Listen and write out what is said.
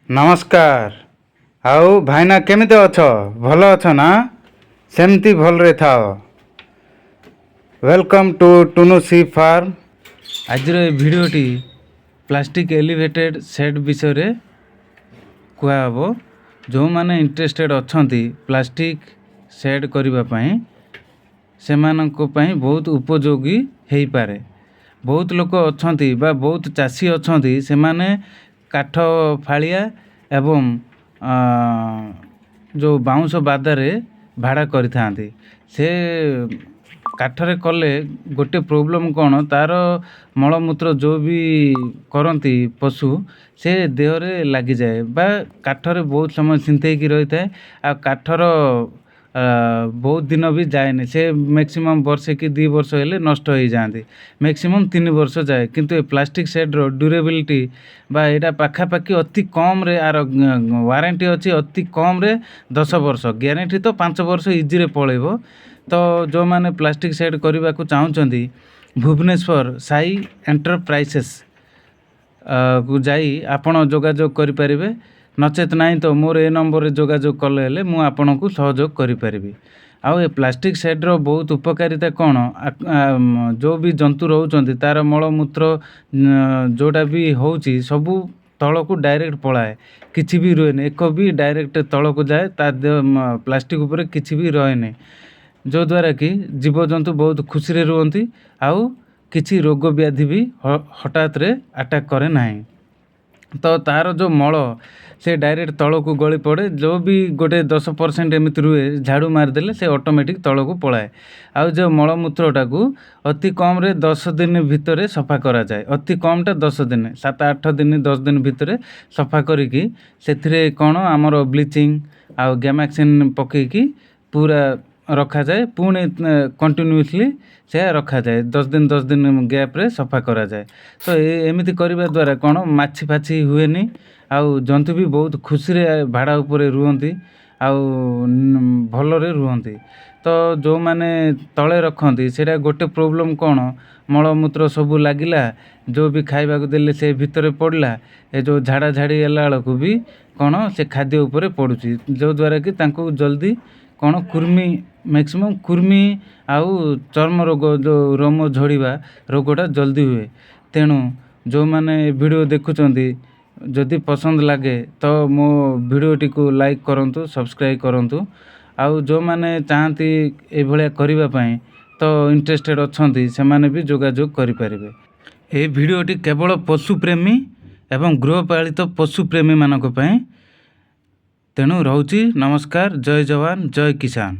नमस्कार। आउ भाईना केमिति अछ? भल अछ ना? सेमती भलरे थाओ। वेलकम टू टुनु सी फार्म। आज भिडियोटी प्लास्टिक एलिवेटेड सेट विषय कुआहब। जो माने इंटरेस्टेड अछंती प्लास्टिक सेट करिबा पई सेमाननको पई बहुत उपयोगी हेई पारे। बहुत लोक अछंती बा बहुत चासी अछंती सेमाने काठ फालिया एवं जो बाउंस बादारे भाड़ा करिथांती। से काठरे कले गोटे प्रोब्लेम कौन तार मलमूत्र जो भी करती पशु से देहरे लगी जाए बा काठरे बहुत समय सिंथेई की रही थाए। आ काठर बहुत दिन भी जाए से मैक्सिमम वर्षे कि 2 वर्ष हेले नष्ट हो जाती। मैक्सिमम 3 वर्ष जाए किंतु ए प्लास्टिक सेट्र ड्यूरेबिलिटी बा एटा पाखापाखि अति कम रे आर वारंटी अच्छी अति कम रे 10 वर्ष ग्यारंटी तो 5 वर्ष इजी रे पळेबो। तो जो माने प्लास्टिक सेट करने को चाहते भुवनेश्वर साई एंटरप्राइजेस को जाई आपण जोगाजोग करें। नचेत नहीं तो मोर ए नंबर जोगाजोग कले मु आपन को सहयोग करें। आउ ए प्लास्टिक सेट्र बहुत उपकारिता कौन जो भी जंतु रोचंती तार मलमूत्र जोटा भी होची सबू तल को डायरेक्ट पलाए किसी भी रुए एक भी डायरेक्ट तल को जाए प्लास्टिक उपरे किसी भी रहे जो द्वारा कि जीवजंतु बहुत खुशी रे रुहंती आउ किसी रोग व्याधि भी हठात रे अटैक करे नहीं। तो तार जो मल से डायरेक्ट तल को गली पड़े जो भी गोटे 10% एमती रुए झाड़ू मारदेले से ऑटोमेटिक तल को पलाए। आउ जो मलमूत्रटा को अति कम रे 10 दिन भितर सफा करा जाए। अति कमटा 10 दिन 7-8 दिन 10 दिन भितर सफा करिकी सेथिरे कोन हमर ब्लीचिंग आउ गैमाक्सिन पकेकी पूरा रखा जाए। पुणी कंटिन्यूअसली से रखा जाए 10 दिन गैप रे सफा करा जाए। तो एमिति करबा द्वारा कोन माछी फाछी हुएनी आउ जंतु भी बहुत खुशी रे भाड़ा उपरे रुहंती आउ भलरे रुहंती। तो जो माने तले रखंती सेटा गोटे प्रोब्लेम कोन मलमूत्र सबू लागिला जो भी खाइबा को देले से भितरे पड़ला ए जो झाड़ा झाड़ी एला को भी कोन से खाद्य उपरे पड़ुची जो द्वारा कि तांको जल्दी कोन कुर्मी मैक्सिमम कुर्मी आउ चर्म रोग जो रोम झड़ीबा रोगटा जल्दी हुए। तेणु जो माने वीडियो देखुचंती जदि पसंद लगे तो मो वीडियोटी को लाइक करंतु सब्सक्राइब करंतु। आउ जो माने चाहती ए भलिया करिबा पई तो इंटरेस्टेड अछंती से माने भी जोगाजोग करि परिबे। ए वीडियोटी केवल पशु प्रेमी एवं गृहपालित पशु प्रेमी मानक पई। तेणु रहूची नमस्कार। जय जवान जय किसान।